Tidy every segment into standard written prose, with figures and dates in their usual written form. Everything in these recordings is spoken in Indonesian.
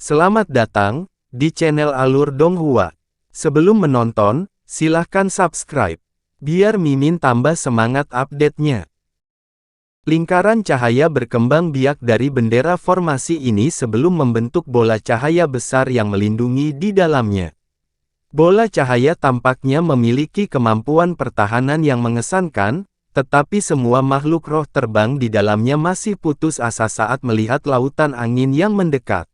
Selamat datang di channel Alur Donghua. Sebelum menonton, silahkan subscribe, biar Mimin tambah semangat update-nya. Lingkaran cahaya berkembang biak dari bendera formasi ini sebelum membentuk bola cahaya besar yang melindungi di dalamnya. Bola cahaya tampaknya memiliki kemampuan pertahanan yang mengesankan, tetapi semua makhluk roh terbang di dalamnya masih putus asa saat melihat lautan angin yang mendekat.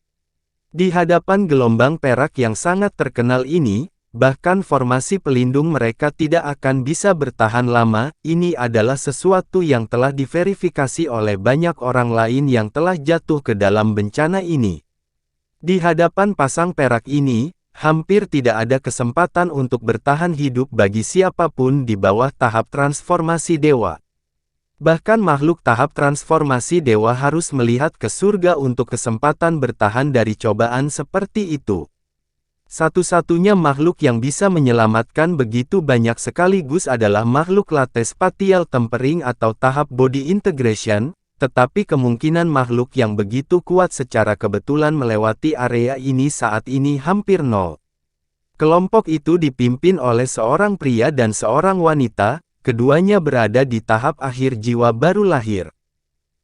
Di hadapan gelombang perak yang sangat terkenal ini, bahkan formasi pelindung mereka tidak akan bisa bertahan lama. Ini adalah sesuatu yang telah diverifikasi oleh banyak orang lain yang telah jatuh ke dalam bencana ini. Di hadapan pasang perak ini, hampir tidak ada kesempatan untuk bertahan hidup bagi siapapun di bawah tahap transformasi dewa. Bahkan makhluk tahap transformasi dewa harus melihat ke surga untuk kesempatan bertahan dari cobaan seperti itu. Satu-satunya makhluk yang bisa menyelamatkan begitu banyak sekaligus adalah makhluk latte spatial tempering atau tahap body integration, tetapi kemungkinan makhluk yang begitu kuat secara kebetulan melewati area ini saat ini hampir nol. Kelompok itu dipimpin oleh seorang pria dan seorang wanita. Keduanya berada di tahap akhir jiwa baru lahir.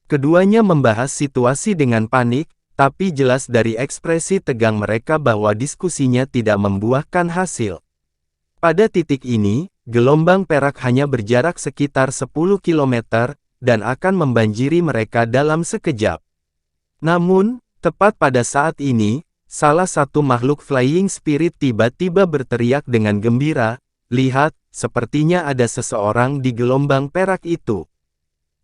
Keduanya membahas situasi dengan panik, tapi jelas dari ekspresi tegang mereka bahwa diskusinya tidak membuahkan hasil. Pada titik ini, gelombang perak hanya berjarak sekitar 10 km, dan akan membanjiri mereka dalam sekejap. Namun, tepat pada saat ini, salah satu makhluk flying spirit tiba-tiba berteriak dengan gembira, "Lihat, sepertinya ada seseorang di gelombang perak itu."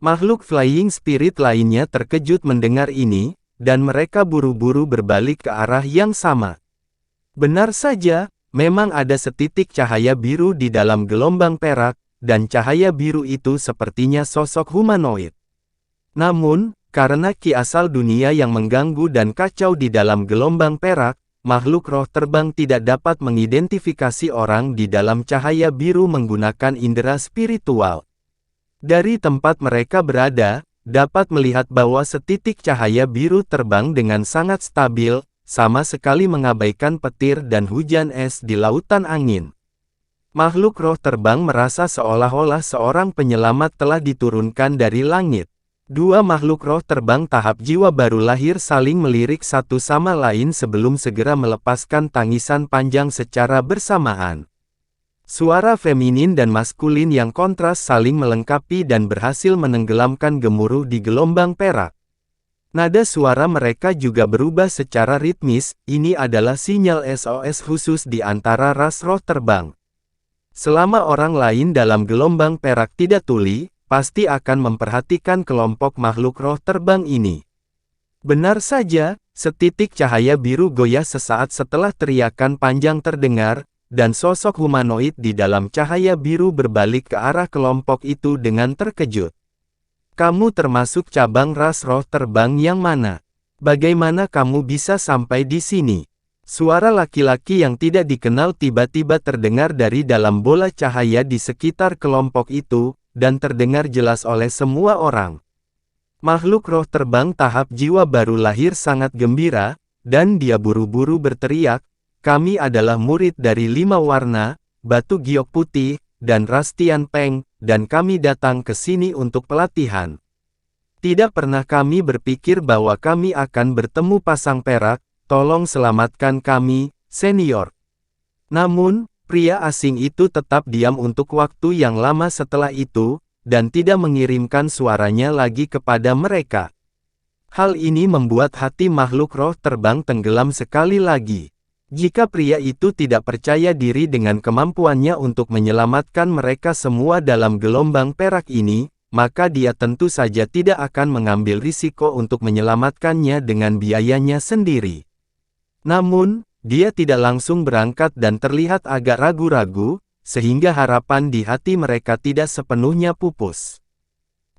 Makhluk flying spirit lainnya terkejut mendengar ini, dan mereka buru-buru berbalik ke arah yang sama. Benar saja, memang ada setitik cahaya biru di dalam gelombang perak, dan cahaya biru itu sepertinya sosok humanoid. Namun, karena ki asal dunia yang mengganggu dan kacau di dalam gelombang perak, makhluk roh terbang tidak dapat mengidentifikasi orang di dalam cahaya biru menggunakan indera spiritual. Dari tempat mereka berada, dapat melihat bahwa setitik cahaya biru terbang dengan sangat stabil, sama sekali mengabaikan petir dan hujan es di lautan angin. Makhluk roh terbang merasa seolah-olah seorang penyelamat telah diturunkan dari langit. Dua makhluk roh terbang tahap jiwa baru lahir saling melirik satu sama lain sebelum segera melepaskan tangisan panjang secara bersamaan. Suara feminin dan maskulin yang kontras saling melengkapi dan berhasil menenggelamkan gemuruh di gelombang perak. Nada suara mereka juga berubah secara ritmis. Ini adalah sinyal SOS khusus di antara ras roh terbang. Selama orang lain dalam gelombang perak tidak tuli, pasti akan memperhatikan kelompok makhluk roh terbang ini. Benar saja, setitik cahaya biru goyah sesaat setelah teriakan panjang terdengar, dan sosok humanoid di dalam cahaya biru berbalik ke arah kelompok itu dengan terkejut. "Kamu termasuk cabang ras roh terbang yang mana? Bagaimana kamu bisa sampai di sini?" Suara laki-laki yang tidak dikenal tiba-tiba terdengar dari dalam bola cahaya di sekitar kelompok itu, dan terdengar jelas oleh semua orang. Makhluk roh terbang tahap jiwa baru lahir sangat gembira, dan dia buru-buru berteriak, "Kami adalah murid dari 5 warna, batu giok putih, dan ras Tian Peng, dan kami datang ke sini untuk pelatihan. Tidak pernah kami berpikir bahwa kami akan bertemu pasang perak, tolong selamatkan kami, senior." Namun, pria asing itu tetap diam untuk waktu yang lama setelah itu, dan tidak mengirimkan suaranya lagi kepada mereka. Hal ini membuat hati makhluk roh terbang tenggelam sekali lagi. Jika pria itu tidak percaya diri dengan kemampuannya untuk menyelamatkan mereka semua dalam gelombang perak ini, maka dia tentu saja tidak akan mengambil risiko untuk menyelamatkannya dengan biayanya sendiri. Namun, dia tidak langsung berangkat dan terlihat agak ragu-ragu, sehingga harapan di hati mereka tidak sepenuhnya pupus.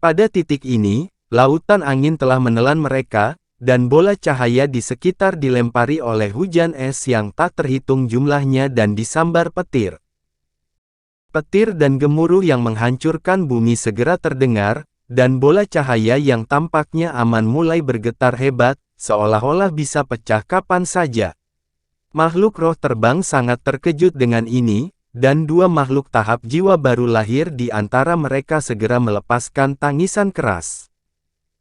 Pada titik ini, lautan angin telah menelan mereka, dan bola cahaya di sekitar dilempari oleh hujan es yang tak terhitung jumlahnya dan disambar petir. Petir dan gemuruh yang menghancurkan bumi segera terdengar, dan bola cahaya yang tampaknya aman mulai bergetar hebat, seolah-olah bisa pecah kapan saja. Makhluk roh terbang sangat terkejut dengan ini, dan dua makhluk tahap jiwa baru lahir di antara mereka segera melepaskan tangisan keras.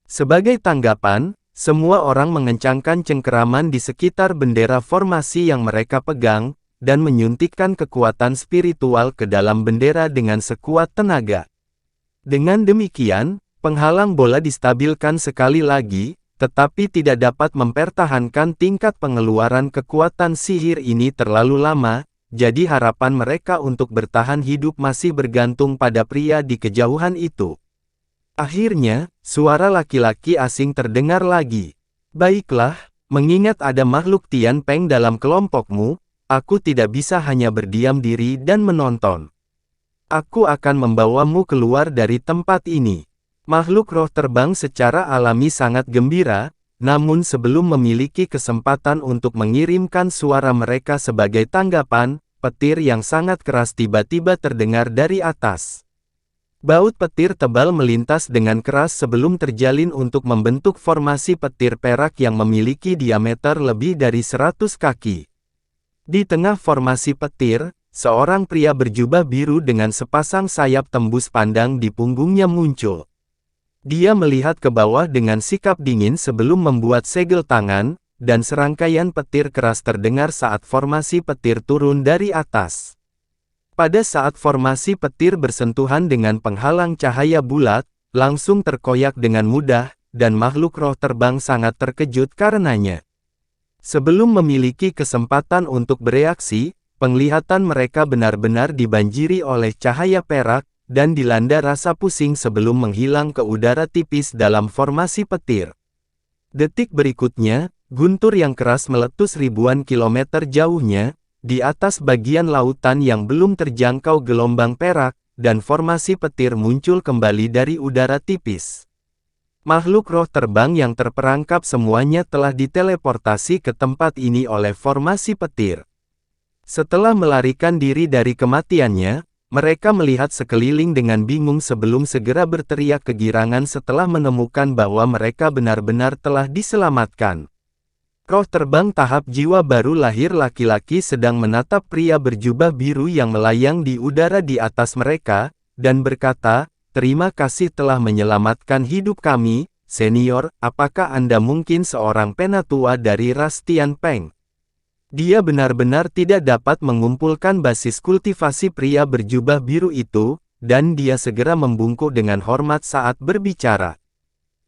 Sebagai tanggapan, semua orang mengencangkan cengkeraman di sekitar bendera formasi yang mereka pegang, dan menyuntikkan kekuatan spiritual ke dalam bendera dengan sekuat tenaga. Dengan demikian, penghalang bola distabilkan sekali lagi, tetapi tidak dapat mempertahankan tingkat pengeluaran kekuatan sihir ini terlalu lama, jadi harapan mereka untuk bertahan hidup masih bergantung pada pria di kejauhan itu. Akhirnya, suara laki-laki asing terdengar lagi. Baiklah, mengingat ada makhluk Tian Peng dalam kelompokmu, aku tidak bisa hanya berdiam diri dan menonton. Aku akan membawamu keluar dari tempat ini. Makhluk roh terbang secara alami sangat gembira, namun sebelum memiliki kesempatan untuk mengirimkan suara mereka sebagai tanggapan, petir yang sangat keras tiba-tiba terdengar dari atas. Baut petir tebal melintas dengan keras sebelum terjalin untuk membentuk formasi petir perak yang memiliki diameter lebih dari 100 kaki. Di tengah formasi petir, seorang pria berjubah biru dengan sepasang sayap tembus pandang di punggungnya muncul. Dia melihat ke bawah dengan sikap dingin sebelum membuat segel tangan, dan serangkaian petir keras terdengar saat formasi petir turun dari atas. Pada saat formasi petir bersentuhan dengan penghalang cahaya bulat, langsung terkoyak dengan mudah, dan makhluk roh terbang sangat terkejut karenanya. Sebelum memiliki kesempatan untuk bereaksi, penglihatan mereka benar-benar dibanjiri oleh cahaya perak, dan dilanda rasa pusing sebelum menghilang ke udara tipis dalam formasi petir. Detik berikutnya, guntur yang keras meletus ribuan kilometer jauhnya, di atas bagian lautan yang belum terjangkau gelombang perak, dan formasi petir muncul kembali dari udara tipis. Makhluk roh terbang yang terperangkap semuanya telah diteleportasi ke tempat ini oleh formasi petir. Setelah melarikan diri dari kematiannya, mereka melihat sekeliling dengan bingung sebelum segera berteriak kegirangan setelah menemukan bahwa mereka benar-benar telah diselamatkan. Roh terbang tahap jiwa baru lahir laki-laki sedang menatap pria berjubah biru yang melayang di udara di atas mereka, dan berkata, "Terima kasih telah menyelamatkan hidup kami, senior. Apakah Anda mungkin seorang penatua dari ras Tian Peng?" Dia benar-benar tidak dapat mengumpulkan basis kultivasi pria berjubah biru itu, dan dia segera membungkuk dengan hormat saat berbicara.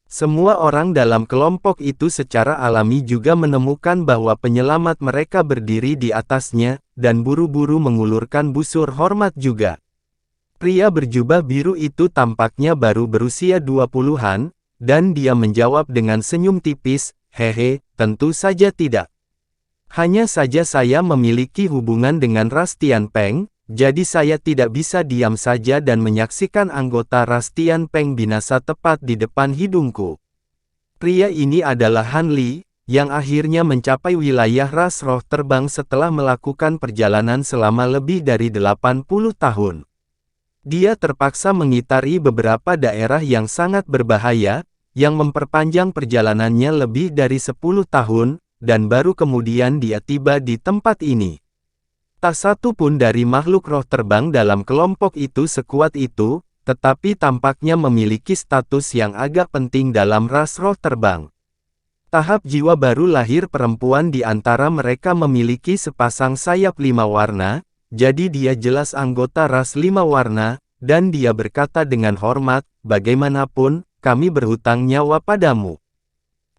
Semua orang dalam kelompok itu secara alami juga menemukan bahwa penyelamat mereka berdiri di atasnya, dan buru-buru mengulurkan busur hormat juga. Pria berjubah biru itu tampaknya baru berusia 20-an, dan dia menjawab dengan senyum tipis, "Hehe, tentu saja tidak. Hanya saja saya memiliki hubungan dengan ras Tian Peng, jadi saya tidak bisa diam saja dan menyaksikan anggota ras Tian Peng binasa tepat di depan hidungku." Pria ini adalah Han Li, yang akhirnya mencapai wilayah ras roh terbang setelah melakukan perjalanan selama lebih dari 80 tahun. Dia terpaksa mengitari beberapa daerah yang sangat berbahaya, yang memperpanjang perjalanannya lebih dari 10 tahun, dan baru kemudian dia tiba di tempat ini. Tak satu pun dari makhluk roh terbang dalam kelompok itu sekuat itu, tetapi tampaknya memiliki status yang agak penting dalam ras roh terbang. Tahap jiwa baru lahir perempuan di antara mereka memiliki sepasang sayap 5 warna, jadi dia jelas anggota ras 5 warna, dan dia berkata dengan hormat, "Bagaimanapun, kami berhutang nyawa padamu.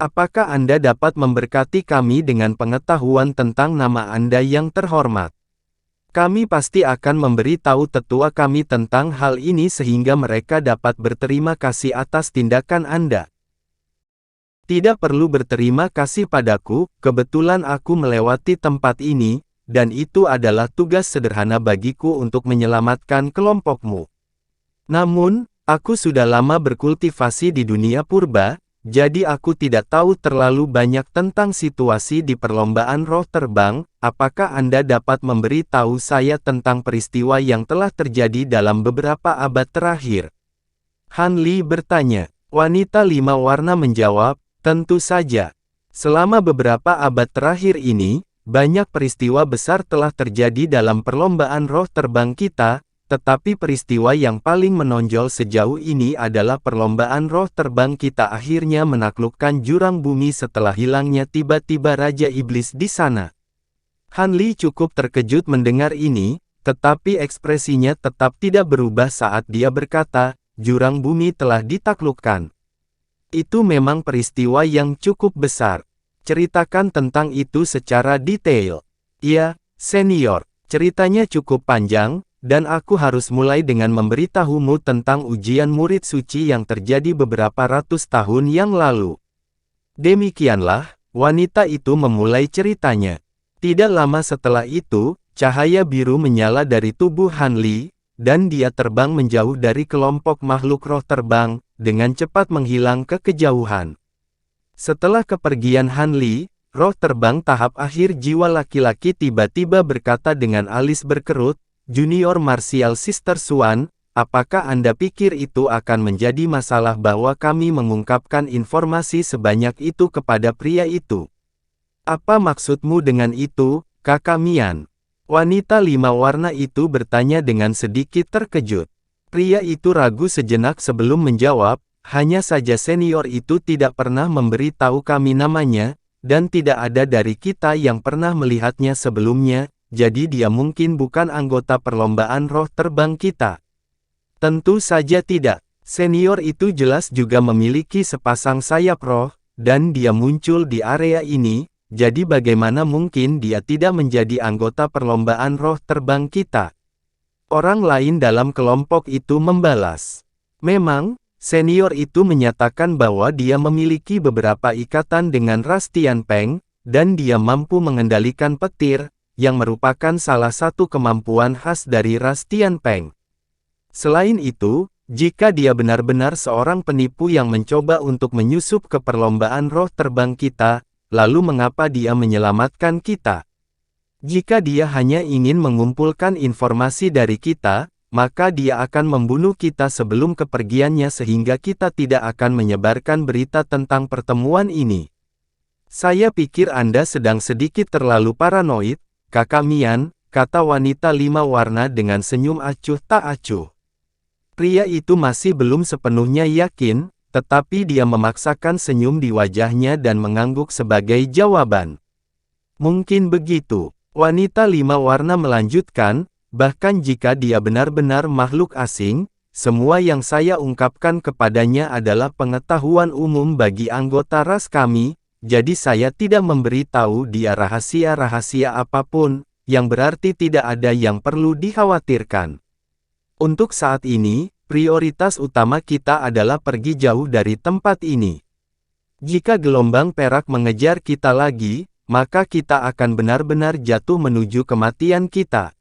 Apakah Anda dapat memberkati kami dengan pengetahuan tentang nama Anda yang terhormat? Kami pasti akan memberi tahu tetua kami tentang hal ini sehingga mereka dapat berterima kasih atas tindakan Anda." "Tidak perlu berterima kasih padaku, kebetulan aku melewati tempat ini, dan itu adalah tugas sederhana bagiku untuk menyelamatkan kelompokmu. Namun, aku sudah lama berkultivasi di dunia purba, jadi aku tidak tahu terlalu banyak tentang situasi di perlombaan roh terbang. Apakah Anda dapat memberi tahu saya tentang peristiwa yang telah terjadi dalam beberapa abad terakhir?" Han Li bertanya. Wanita 5 warna menjawab, "Tentu saja. Selama beberapa abad terakhir ini, banyak peristiwa besar telah terjadi dalam perlombaan roh terbang kita, tetapi peristiwa yang paling menonjol sejauh ini adalah perlombaan roh terbang kita akhirnya menaklukkan jurang bumi setelah hilangnya tiba-tiba Raja Iblis di sana. Han Li cukup terkejut mendengar ini, tetapi ekspresinya tetap tidak berubah saat dia berkata, jurang bumi telah ditaklukkan. Itu memang peristiwa yang cukup besar. Ceritakan tentang itu secara detail. Ya, senior, ceritanya cukup panjang, dan aku harus mulai dengan memberitahumu tentang ujian murid suci yang terjadi beberapa ratus tahun yang lalu. Demikianlah, wanita itu memulai ceritanya. Tidak lama setelah itu, cahaya biru menyala dari tubuh Han Li, dan dia terbang menjauh dari kelompok makhluk roh terbang, dengan cepat menghilang ke kejauhan. Setelah kepergian Han Li, roh terbang tahap akhir jiwa laki-laki tiba-tiba berkata dengan alis berkerut, Junior Martial Sister Xuan, apakah Anda pikir itu akan menjadi masalah bahwa kami mengungkapkan informasi sebanyak itu kepada pria itu? Apa maksudmu dengan itu, Kakak Mian? Wanita 5 warna itu bertanya dengan sedikit terkejut. Pria itu ragu sejenak sebelum menjawab, hanya saja senior itu tidak pernah memberi tahu kami namanya, dan tidak ada dari kita yang pernah melihatnya sebelumnya, jadi dia mungkin bukan anggota perlombaan roh terbang kita. Tentu saja tidak. Senior itu jelas juga memiliki sepasang sayap roh, dan dia muncul di area ini, jadi bagaimana mungkin dia tidak menjadi anggota perlombaan roh terbang kita? Orang lain dalam kelompok itu membalas. Memang, senior itu menyatakan bahwa dia memiliki beberapa ikatan dengan ras Tianpeng, dan dia mampu mengendalikan petir, yang merupakan salah satu kemampuan khas dari ras Tianpeng. Selain itu, jika dia benar-benar seorang penipu yang mencoba untuk menyusup ke perlombaan roh terbang kita, lalu mengapa dia menyelamatkan kita? Jika dia hanya ingin mengumpulkan informasi dari kita, maka dia akan membunuh kita sebelum kepergiannya sehingga kita tidak akan menyebarkan berita tentang pertemuan ini. Saya pikir Anda sedang sedikit terlalu paranoid, Kakak Mian, kata wanita 5 warna dengan senyum acuh tak acuh. Pria itu masih belum sepenuhnya yakin, tetapi dia memaksakan senyum di wajahnya dan mengangguk sebagai jawaban. Mungkin begitu. Wanita 5 warna melanjutkan, bahkan jika dia benar-benar makhluk asing, semua yang saya ungkapkan kepadanya adalah pengetahuan umum bagi anggota ras kami, jadi saya tidak memberitahu dia rahasia-rahasia apapun, yang berarti tidak ada yang perlu dikhawatirkan. Untuk saat ini, prioritas utama kita adalah pergi jauh dari tempat ini. Jika gelombang perak mengejar kita lagi, maka kita akan benar-benar jatuh menuju kematian kita.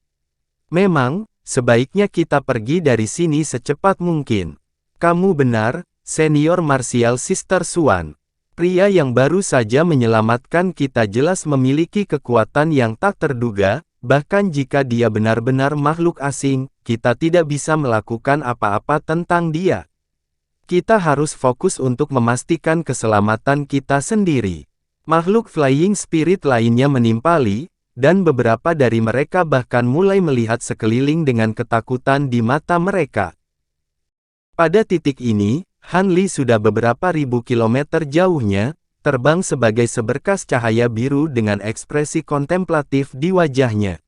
Memang, sebaiknya kita pergi dari sini secepat mungkin. Kamu benar, Senior Martial Sister Xuan. Pria yang baru saja menyelamatkan kita jelas memiliki kekuatan yang tak terduga, bahkan jika dia benar-benar makhluk asing, kita tidak bisa melakukan apa-apa tentang dia. Kita harus fokus untuk memastikan keselamatan kita sendiri. Makhluk Flying Spirit lainnya menimpali, dan beberapa dari mereka bahkan mulai melihat sekeliling dengan ketakutan di mata mereka. Pada titik ini, Han Li sudah beberapa ribu kilometer jauhnya, terbang sebagai seberkas cahaya biru dengan ekspresi kontemplatif di wajahnya.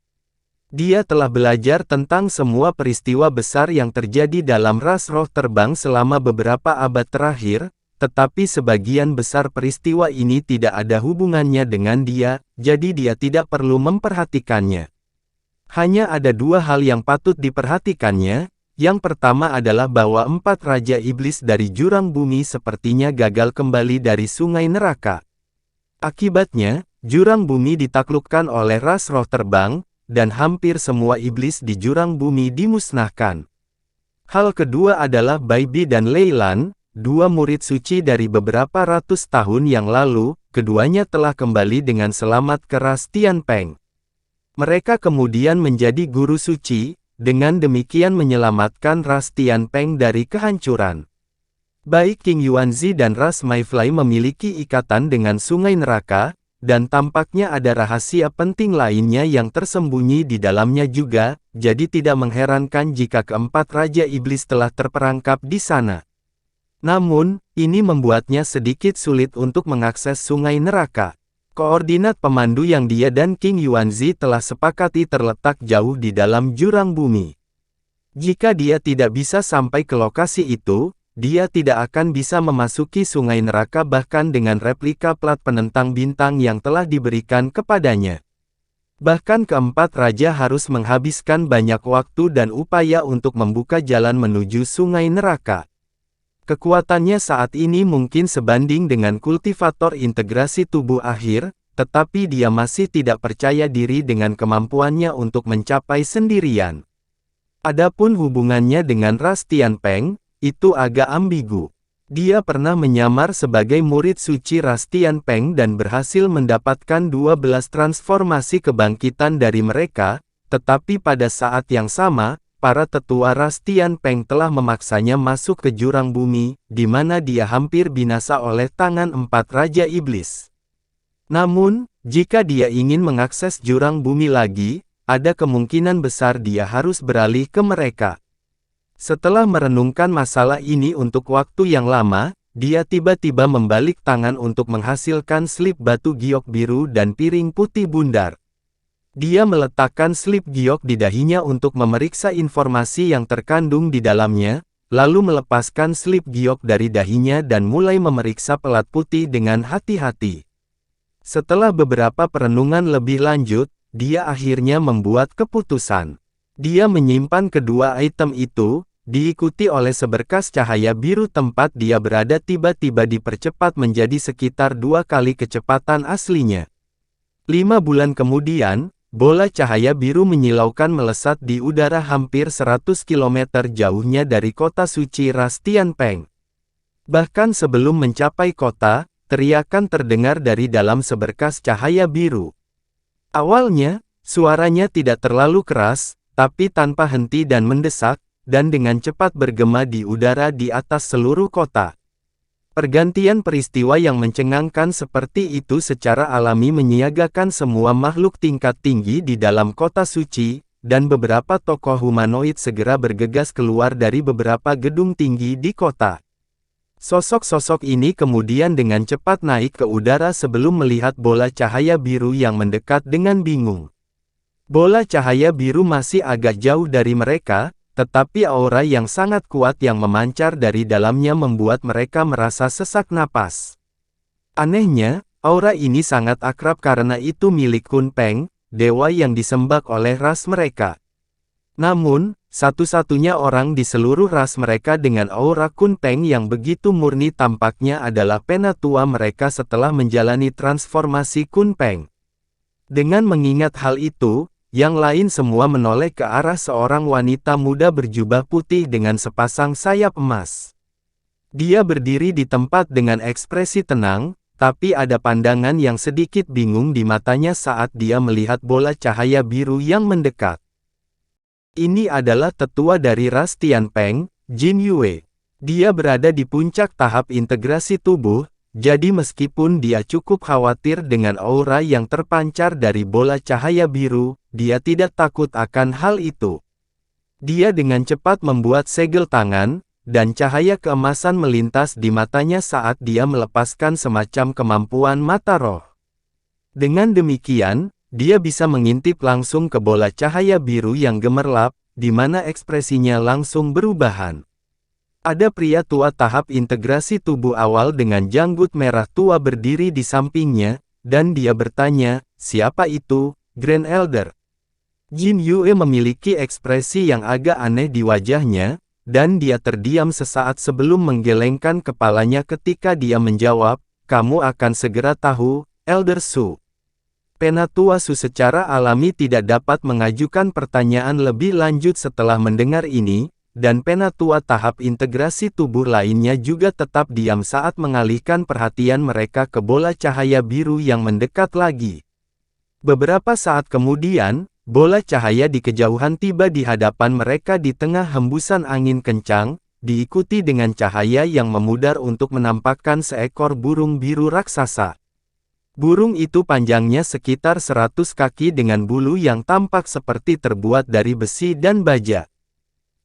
Dia telah belajar tentang semua peristiwa besar yang terjadi dalam ras roh terbang selama beberapa abad terakhir, tetapi sebagian besar peristiwa ini tidak ada hubungannya dengan dia, jadi dia tidak perlu memperhatikannya. Hanya ada 2 hal yang patut diperhatikannya. Yang pertama adalah bahwa 4 Raja Iblis dari jurang bumi sepertinya gagal kembali dari sungai neraka. Akibatnya, jurang bumi ditaklukkan oleh ras roh terbang, dan hampir semua iblis di jurang bumi dimusnahkan. Hal kedua adalah Bai Bi dan Lei Lan, 2 murid suci dari beberapa ratus tahun yang lalu, keduanya telah kembali dengan selamat ke ras Tianpeng. Mereka kemudian menjadi guru suci, dengan demikian menyelamatkan ras Tianpeng dari kehancuran. Baik King Yuanzi dan ras Mayfly memiliki ikatan dengan sungai neraka, dan tampaknya ada rahasia penting lainnya yang tersembunyi di dalamnya juga, jadi tidak mengherankan jika keempat Raja Iblis telah terperangkap di sana. Namun, ini membuatnya sedikit sulit untuk mengakses sungai neraka. Koordinat pemandu yang dia dan King Yuanzi telah sepakati terletak jauh di dalam jurang bumi. Jika dia tidak bisa sampai ke lokasi itu, dia tidak akan bisa memasuki sungai neraka bahkan dengan replika plat penentang bintang yang telah diberikan kepadanya. Bahkan keempat raja harus menghabiskan banyak waktu dan upaya untuk membuka jalan menuju sungai neraka. Kekuatannya saat ini mungkin sebanding dengan kultivator integrasi tubuh akhir, tetapi dia masih tidak percaya diri dengan kemampuannya untuk mencapai sendirian. Adapun hubungannya dengan ras Tianpeng, itu agak ambigu. Dia pernah menyamar sebagai murid suci ras Tianpeng dan berhasil mendapatkan 12 transformasi kebangkitan dari mereka, tetapi pada saat yang sama, para tetua ras Tianpeng telah memaksanya masuk ke jurang bumi, di mana dia hampir binasa oleh tangan empat Raja Iblis. Namun, jika dia ingin mengakses jurang bumi lagi, ada kemungkinan besar dia harus beralih ke mereka. Setelah merenungkan masalah ini untuk waktu yang lama, dia tiba-tiba membalik tangan untuk menghasilkan slip batu giok biru dan piring putih bundar. Dia meletakkan slip giok di dahinya untuk memeriksa informasi yang terkandung di dalamnya, lalu melepaskan slip giok dari dahinya dan mulai memeriksa pelat putih dengan hati-hati. Setelah beberapa perenungan lebih lanjut, dia akhirnya membuat keputusan. Dia menyimpan kedua item itu, diikuti oleh seberkas cahaya biru. Tempat dia berada tiba-tiba dipercepat menjadi sekitar 2 kali kecepatan aslinya. 5 bulan kemudian, bola cahaya biru menyilaukan melesat di udara hampir 100 km jauhnya dari kota suci ras Tianpeng. Bahkan sebelum mencapai kota, teriakan terdengar dari dalam seberkas cahaya biru. Awalnya, suaranya tidak terlalu keras, tapi tanpa henti dan mendesak, dan dengan cepat bergema di udara di atas seluruh kota. Pergantian peristiwa yang mencengangkan seperti itu secara alami menyiagakan semua makhluk tingkat tinggi di dalam kota suci, dan beberapa tokoh humanoid segera bergegas keluar dari beberapa gedung tinggi di kota. Sosok-sosok ini kemudian dengan cepat naik ke udara sebelum melihat bola cahaya biru yang mendekat dengan bingung. Bola cahaya biru masih agak jauh dari mereka, tetapi aura yang sangat kuat yang memancar dari dalamnya membuat mereka merasa sesak napas. Anehnya, aura ini sangat akrab karena itu milik Kun Peng, dewa yang disembah oleh ras mereka. Namun, satu-satunya orang di seluruh ras mereka dengan aura Kun Peng yang begitu murni tampaknya adalah penatua mereka setelah menjalani transformasi Kun Peng. Dengan mengingat hal itu, yang lain semua menoleh ke arah seorang wanita muda berjubah putih dengan sepasang sayap emas. Dia berdiri di tempat dengan ekspresi tenang, tapi ada pandangan yang sedikit bingung di matanya saat dia melihat bola cahaya biru yang mendekat. Ini adalah tetua dari ras Tianpeng, Jin Yue. Dia berada di puncak tahap integrasi tubuh, jadi meskipun dia cukup khawatir dengan aura yang terpancar dari bola cahaya biru, dia tidak takut akan hal itu. Dia dengan cepat membuat segel tangan, dan cahaya keemasan melintas di matanya saat dia melepaskan semacam kemampuan mata roh. Dengan demikian, dia bisa mengintip langsung ke bola cahaya biru yang gemerlap, di mana ekspresinya langsung berubahan. Ada pria tua tahap integrasi tubuh awal dengan janggut merah tua berdiri di sampingnya, dan dia bertanya, "Siapa itu, Grand Elder?" Jin Yue memiliki ekspresi yang agak aneh di wajahnya, dan dia terdiam sesaat sebelum menggelengkan kepalanya ketika dia menjawab, "Kamu akan segera tahu, Elder Su." Penatua Su secara alami tidak dapat mengajukan pertanyaan lebih lanjut setelah mendengar ini, dan penatua tahap integrasi tubuh lainnya juga tetap diam saat mengalihkan perhatian mereka ke bola cahaya biru yang mendekat lagi. Beberapa saat kemudian, bola cahaya di kejauhan tiba di hadapan mereka di tengah hembusan angin kencang, diikuti dengan cahaya yang memudar untuk menampakkan seekor burung biru raksasa. Burung itu panjangnya sekitar 100 kaki dengan bulu yang tampak seperti terbuat dari besi dan baja.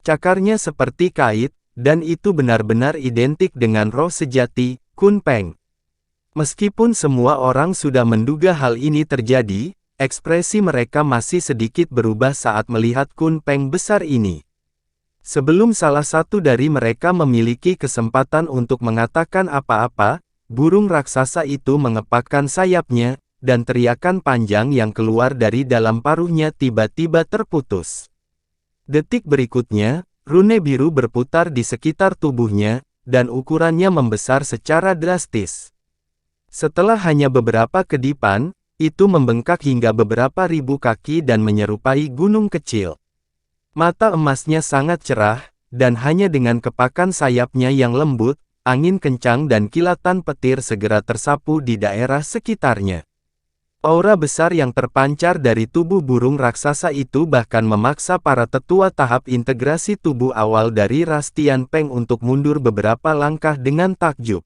Cakarnya seperti kait, dan itu benar-benar identik dengan roh sejati, Kunpeng. Meskipun semua orang sudah menduga hal ini terjadi, ekspresi mereka masih sedikit berubah saat melihat Kunpeng besar ini. Sebelum salah satu dari mereka memiliki kesempatan untuk mengatakan apa-apa, burung raksasa itu mengepakkan sayapnya, dan teriakan panjang yang keluar dari dalam paruhnya tiba-tiba terputus. Detik berikutnya, rune biru berputar di sekitar tubuhnya, dan ukurannya membesar secara drastis. Setelah hanya beberapa kedipan, itu membengkak hingga beberapa ribu kaki dan menyerupai gunung kecil. Mata emasnya sangat cerah, dan hanya dengan kepakan sayapnya yang lembut, angin kencang dan kilatan petir segera tersapu di daerah sekitarnya. Aura besar yang terpancar dari tubuh burung raksasa itu bahkan memaksa para tetua tahap integrasi tubuh awal dari ras Tianpeng untuk mundur beberapa langkah dengan takjub.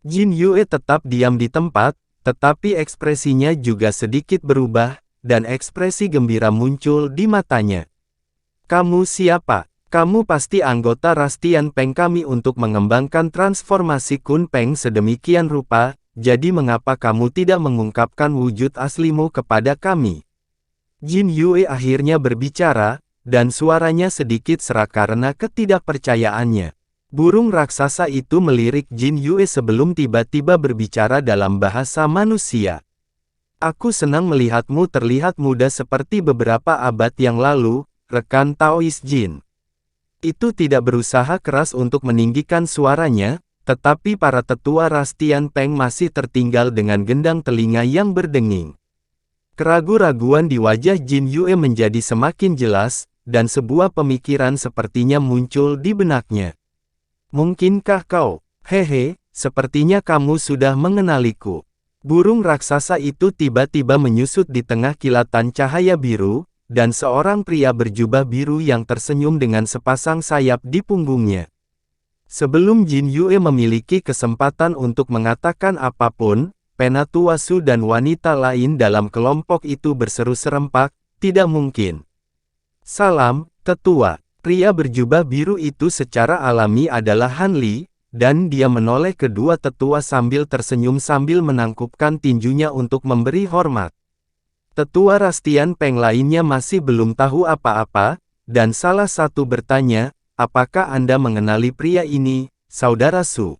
Jin Yue tetap diam di tempat, tetapi ekspresinya juga sedikit berubah, dan ekspresi gembira muncul di matanya. "Kamu siapa? Kamu pasti anggota ras Tianpeng kami untuk mengembangkan transformasi Kunpeng sedemikian rupa, jadi mengapa kamu tidak mengungkapkan wujud aslimu kepada kami?" Jin Yue akhirnya berbicara, dan suaranya sedikit serak karena ketidakpercayaannya. Burung raksasa itu melirik Jin Yue sebelum tiba-tiba berbicara dalam bahasa manusia. "Aku senang melihatmu terlihat muda seperti beberapa abad yang lalu, rekan Taois Jin." Itu tidak berusaha keras untuk meninggikan suaranya, tetapi para tetua ras Tianpeng masih tertinggal dengan gendang telinga yang berdenging. Keraguan-raguan di wajah Jin Yue menjadi semakin jelas, dan sebuah pemikiran sepertinya muncul di benaknya. "Mungkinkah kau, hehe, sepertinya kamu sudah mengenaliku." Burung raksasa itu tiba-tiba menyusut di tengah kilatan cahaya biru, dan seorang pria berjubah biru yang tersenyum dengan sepasang sayap di punggungnya. Sebelum Jin Yue memiliki kesempatan untuk mengatakan apapun, penatua Su dan wanita lain dalam kelompok itu berseru serempak, "Tidak mungkin." "Salam, tetua." Pria berjubah biru itu secara alami adalah Han Li, dan dia menoleh kedua tetua sambil tersenyum sambil menangkupkan tinjunya untuk memberi hormat. Tetua ras Tianpeng lainnya masih belum tahu apa-apa, dan salah satu bertanya, "Apakah Anda mengenali pria ini, Saudara Su?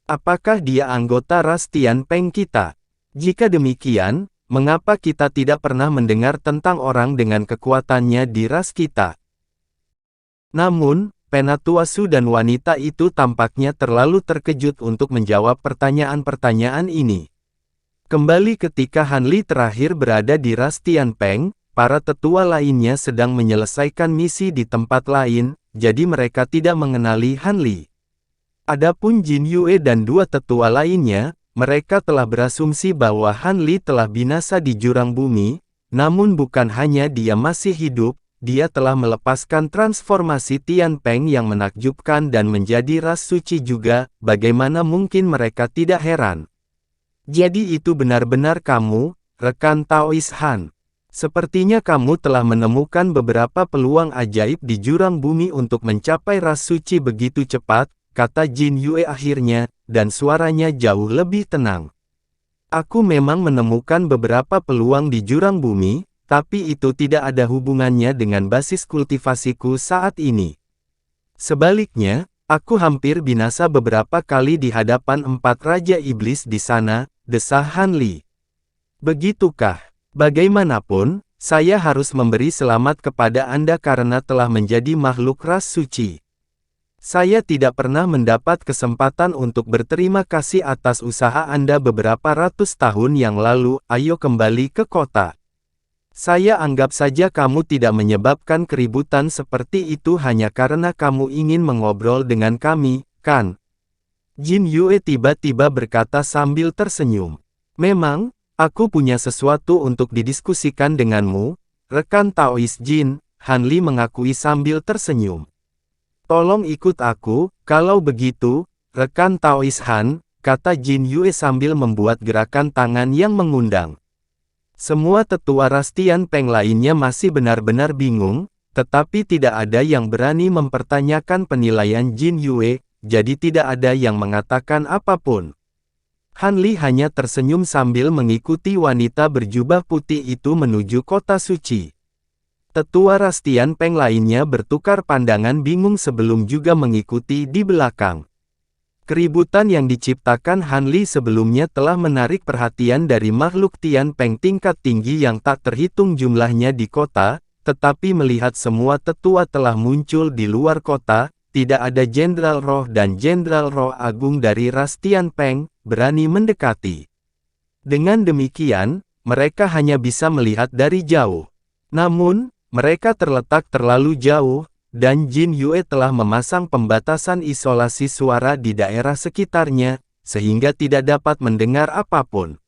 Apakah dia anggota ras Tianpeng kita? Jika demikian, mengapa kita tidak pernah mendengar tentang orang dengan kekuatannya di ras kita?" Namun, penatua Su dan wanita itu tampaknya terlalu terkejut untuk menjawab pertanyaan-pertanyaan ini. Kembali ketika Han Li terakhir berada di ras Tianpeng, para tetua lainnya sedang menyelesaikan misi di tempat lain, jadi mereka tidak mengenali Han Li. Adapun Jin Yue dan dua tetua lainnya, mereka telah berasumsi bahwa Han Li telah binasa di jurang bumi, namun bukan hanya dia masih hidup, dia telah melepaskan transformasi Tianpeng yang menakjubkan dan menjadi ras suci juga, bagaimana mungkin mereka tidak heran? "Jadi itu benar-benar kamu, rekan Taois Han. Sepertinya kamu telah menemukan beberapa peluang ajaib di jurang bumi untuk mencapai ras suci begitu cepat," kata Jin Yue akhirnya, dan suaranya jauh lebih tenang. "Aku memang menemukan beberapa peluang di jurang bumi, tapi itu tidak ada hubungannya dengan basis kultivasiku saat ini. Sebaliknya, aku hampir binasa beberapa kali di hadapan 4 Raja Iblis di sana," desah Han Li. "Begitukah? Bagaimanapun, saya harus memberi selamat kepada Anda karena telah menjadi makhluk ras suci. Saya tidak pernah mendapat kesempatan untuk berterima kasih atas usaha Anda beberapa ratus tahun yang lalu. Ayo kembali ke kota. Saya anggap saja kamu tidak menyebabkan keributan seperti itu hanya karena kamu ingin mengobrol dengan kami, kan?" Jin Yue tiba-tiba berkata sambil tersenyum. "Memang, aku punya sesuatu untuk didiskusikan denganmu, rekan Taois Jin," Han Li mengakui sambil tersenyum. Tolong ikut aku, kalau begitu, rekan Taois Han, kata Jin Yue sambil membuat gerakan tangan yang mengundang. Semua tetua ras Tian Peng lainnya masih benar-benar bingung, tetapi tidak ada yang berani mempertanyakan penilaian Jin Yue, jadi tidak ada yang mengatakan apapun. Han Li hanya tersenyum sambil mengikuti wanita berjubah putih itu menuju kota suci. Tetua ras Tian Peng lainnya bertukar pandangan bingung sebelum juga mengikuti di belakang. Keributan yang diciptakan Han Li sebelumnya telah menarik perhatian dari makhluk Tian Peng tingkat tinggi yang tak terhitung jumlahnya di kota, tetapi melihat semua tetua telah muncul di luar kota, tidak ada Jenderal Roh dan Jenderal Roh Agung dari ras Tian Peng berani mendekati. Dengan demikian, mereka hanya bisa melihat dari jauh. Namun, mereka terletak terlalu jauh, dan Jin Yue telah memasang pembatasan isolasi suara di daerah sekitarnya, sehingga tidak dapat mendengar apapun.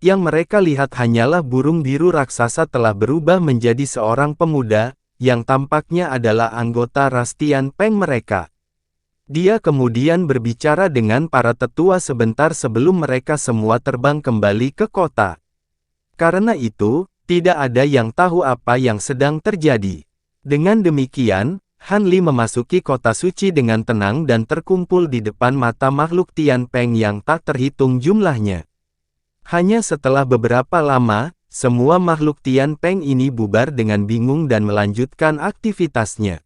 Yang mereka lihat hanyalah burung biru raksasa telah berubah menjadi seorang pemuda, yang tampaknya adalah anggota ras Tian Peng mereka. Dia kemudian berbicara dengan para tetua sebentar sebelum mereka semua terbang kembali ke kota. Karena itu, tidak ada yang tahu apa yang sedang terjadi. Dengan demikian, Han Li memasuki kota suci dengan tenang dan terkumpul di depan mata makhluk Tian Peng yang tak terhitung jumlahnya. Hanya setelah beberapa lama, semua makhluk Tian Peng ini bubar dengan bingung dan melanjutkan aktivitasnya.